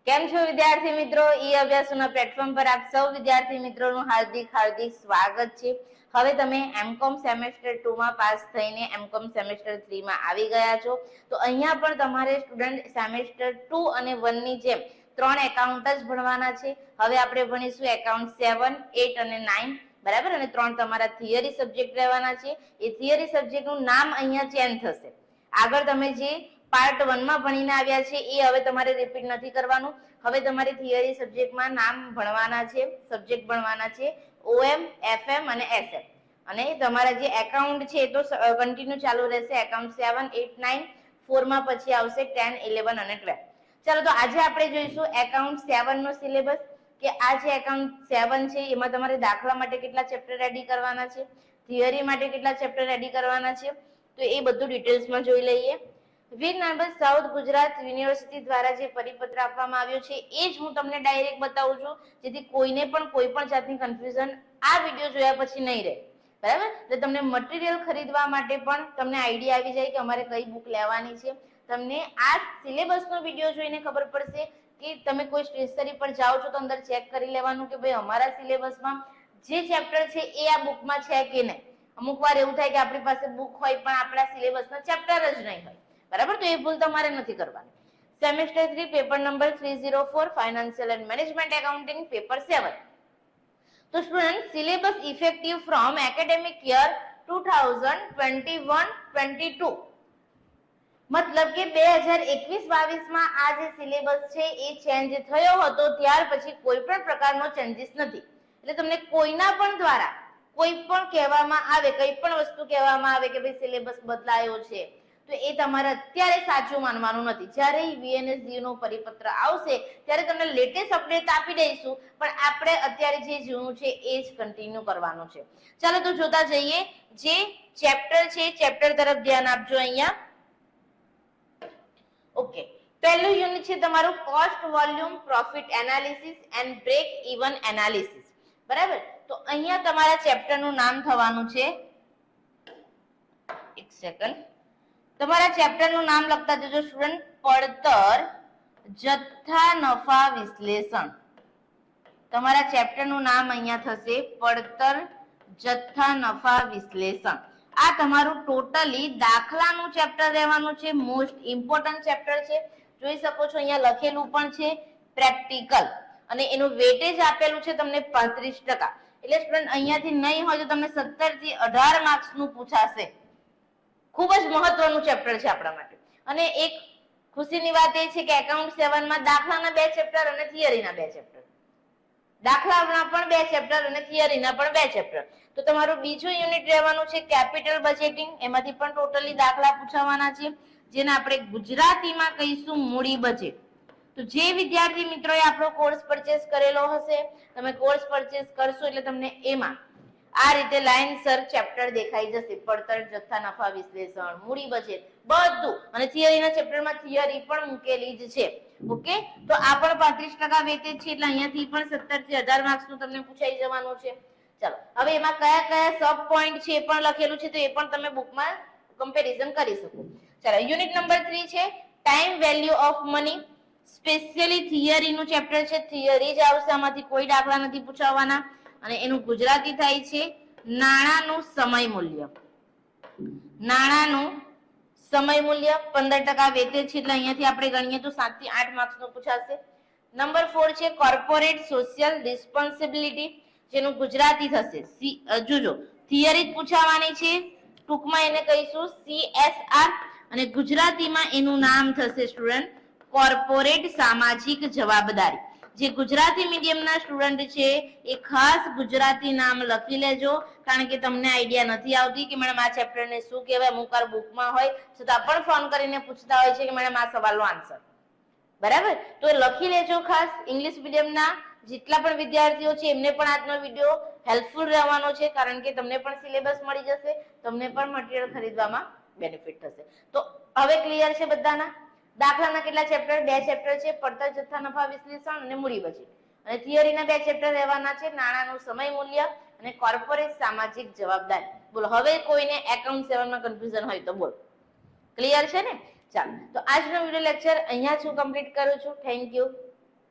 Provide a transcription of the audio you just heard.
કેમ છો વિદ્યાર્થી મિત્રો? ઈ અભ્યાસના પ્લેટફોર્મ પર આપ સૌ વિદ્યાર્થી મિત્રોનું હાર્દિક સ્વાગત છે. હવે તમે એમકોમ સેમેસ્ટર 2 માં પાસ થઈને એમકોમ સેમેસ્ટર 3 માં આવી ગયા છો. તો અહીંયા પણ તમારે સ્ટુડન્ટ સેમેસ્ટર 2 અને 1 ની જેમ 3 એકાઉન્ટ જ ભણવાના છે. હવે આપણે ભણીશું એકાઉન્ટ 7, 8 અને 9, બરાબર? અને 3 તમારા થિયરી સબ્જેક્ટ રહેવાના છે. એ થિયરી સબ્જેક્ટનું નામ અહીંયા ચેન્જ થશે. આગળ તમે જે પાર્ટ 1 માં ભણીને આવ્યા છે એ હવે તમારે રિપીટ નથી કરવાનું. હવે તમારે થિયરી સબ્જેક્ટમાં નામ ભણવાના છે, સબ્જેક્ટ ભણવાના છે ઓએમ, એફએમ અને એસએમ. અને તમારા જે એકાઉન્ટ છે એ તો કન્ટિન્યુ ચાલુ રહેશે. એકાઉન્ટ 7, 8, 9, 4 માં પછી આવશે 10, 11 અને 12. ચાલો, તો આજે આપણે જોઈશું એકાઉન્ટ 7 નો સિલેબસ, કે આ જે એકાઉન્ટ 7 છે એમાં તમારે દાખલા માટે કેટલા ચેપ્ટર રેડી કરવાના છે, થિયરી માટે કેટલા ચેપ્ટર રેડી કરવાના છે, તો એ બધું ડિટેલ્સમાં જોઈ લઈએ. વીર નર્મદ સાઉથ ગુજરાત યુનિવર્સિટી દ્વારા જે પરિપત્ર આપવામાં આવ્યો છે એ જ હું તમને ડાયરેક્ટ બતાવું છું, જેથી કોઈને પણ કોઈ પણ જાતની કન્ફ્યુઝન આ વિડીયો જોયા પછી નહીં રહે, બરાબર? એટલે તમને મટીરિયલ ખરીદવા માટે પણ તમને આઈડિયા આવી જાય કે અમારે કઈ બુક લેવાની છે. તમને આ સિલેબસનો વિડીયો જોઈને ખબર પડશે કે તમે કોઈ સ્ટેશનરી પર જાઓ છો તો અંદર ચેક કરી લેવાનું કે ભાઈ અમારા સિલેબસમાં જે ચેપ્ટર છે એ આ બુકમાં છે કે નહીં. અમુક વાર એવું થાય કે આપણી પાસે બુક હોય પણ આપણા સિલેબસના ચેપ્ટર જ નહીં હોય, બરાબર? તો એ ભૂલ તમારે નથી કરવાની. Semester 3 paper number 304 financial and management accounting paper 7. તો student, syllabus effective from academic year 2021-22, મતલબ કે 2021-22 માં આ જે સિલેબસ છે એ ચેન્જ થયો હતો, ત્યાર પછી કોઈ પણ પ્રકારનો ચેન્જીસ નથી. એટલે તમને કોઈના પણ દ્વારા કોઈ પણ કહેવામાં આવે, કઈ પણ વસ્તુ કહેવામાં આવે કે ભાઈ સિલેબસ બદલાયો છે, તો એ તમારે અત્યારે સાચું માનવાનું નથી. જ્યારે વીએનએસયુ નો પરિપત્ર આવશે ત્યારે તમને લેટેસ્ટ અપડેટ આપી દઈશું, પણ આપણે અત્યારે જે જૂનું છે એ જ કન્ટિન્યુ કરવાનું છે. ચાલો તો જોતા જઈએ. જે ચેપ્ટર છે ચેપ્ટર તરફ ધ્યાન આપજો અહીંયા. ઓકે, પહેલું યુનિટ છે તમારું cost volume profit analysis and break even analysis, બરાબર? તો અહીંયા તમારા ચેપ્ટરનું નામ થવાનું છે, એક સેકન્ડ, તમારા ચેપ્ટરનું નામ લખતા જજો સ્ટુડન્ટ, પડતર જથ્થા નફા વિશ્લેષણ. તમારા ચેપ્ટરનું નામ અહીંયા થશે પડતર જથ્થા નફા વિશ્લેષણ. આ તમારું ટોટલી દાખલાનું ચેપ્ટર રહેવાનું છે. મોસ્ટ ઇમ્પોર્ટન્ટ ચેપ્ટર છે. જોઈ શકો છો અહીંયા લખેલું પણ છે પ્રેક્ટિકલ, અને એનું વેટેજ આપેલું છે તમને 35%. એટલે સ્ટુડન્ટ અહીંયાથી નહીં હોય તો તમને 17 થી 18 માર્ક્સનું પૂછાશે. ખૂબ જ મહત્વનું ચેપ્ટર છે આપણા માટે. અને એક ખુશીની વાત એ છે કે એકાઉન્ટ 7 માં દાખલાના 2 ચેપ્ટર અને થિયરીના 2 ચેપ્ટર, દાખલાના પણ 2 ચેપ્ટર અને થિયરીના પણ 2 ચેપ્ટર. તો તમારું બીજું યુનિટ રહેવાનું છે કેપિટલ બજેટિંગ. એમાંથી પણ ટોટલી દાખલા પૂછાવાના છે, જેને આપણે ગુજરાતીમાં કહીશું મૂડી બજેટ. તો જે વિદ્યાર્થી મિત્રોએ આપણો કોર્સ પરચેસ કરેલો હશે, તમે કોર્સ પરચેસ કરશો એટલે તમને એમાં આ રીતે લાઈનસર ચેપ્ટર દેખાઈ જશે. પડતર જથ્થા નફા વિશ્લેષણ, મૂડી બજેટ, બધું. અને થિયરીના ચેપ્ટરમાં થિયરી પણ મૂકેલી જ છે. ઓકે, તો આ પણ 35% વેટેજ છે, એટલે અહીંયાથી પણ 17 થી 18 માર્ક્સનું તમને પૂછાઈ જવાનું છે. ચાલો, હવે એમાં કયા કયા સબ પોઈન્ટ છે એ પણ લખેલું છે, તો એ પણ તમે બુકમાં કમ્પેરિઝન કરી શકો. ચાલો, યુનિટ નંબર 3 છે time value of money. Specially થિયરીનું ચેપ્ટર છે, થિયરી જ આવશે, આમાંથી કોઈ દાખલા નથી પૂછાવાના. અને એનું ગુજરાતી થાય છે નાણાંનું સમય મૂલ્ય. નાણાંનું સમય મૂલ્ય 15% વેટેજ છે, એટલે અહીંયાથી આપણે ગણીએ તો 7 થી 8 માર્ક્સનું પૂછાશે. નંબર 4 છે કોર્પોરેટ સોશિયલ રિસ્પોન્સિબિલિટી, જેનું ગુજરાતી થશે જોજો, થિયરી જ પૂછાવાની છે, ટૂંકમાં એને કહીશું CSR, અને ગુજરાતીમાં એનું નામ થશે સ્ટુડન્ટ કોર્પોરેટ સામાજિક જવાબદારી. જે ગુજરાતી મીડિયમના સ્ટુડન્ટ છે એ ખાસ ગુજરાતી નામ લખી લેજો, કારણ કે તમને આઈડિયા નથી આવતી કે મેડમ આ ચેપ્ટરને શું કહેવાય. અમુક વાર બુકમાં હોય છતાં પણ ફોન કરીને પૂછતા હોય છે કે મેડમ આ સવાલનો આન્સર, બરાબર? તો લખી લેજો ખાસ. ઇંગ્લિશ મીડિયમના જેટલા પણ વિદ્યાર્થીઓ છે એમને પણ આજનો વિડીયો હેલ્પફુલ રહેવાનો છે, કારણ કે તમને પણ સિલેબસ મળી જશે, તમને પણ મટીરિયલ ખરીદવામાં બેનિફિટ થશે. તો હવે ક્લિયર છે બધાના? દાખલાના કેટલા ચેપ્ટર? 2 ચેપ્ટર છે, પડતર જથ્થા નફા વિશ્લેષણ અને મૂડી બજેટ. અને થિયરીના 2 ચેપ્ટર રહેવાના છે, નાણાંનું સમય મૂલ્ય અને કોર્પોરેટ સામાજિક જવાબદારી. બોલો, હવે કોઈને એકાઉન્ટ 7 માં કન્ફ્યુઝન હોય તો બોલો. ક્લિયર છે ને? ચાલો, તો આજનો વિડીયો લેક્ચર અહીંયા જ હું કમ્પ્લીટ કરું છું. Thank you.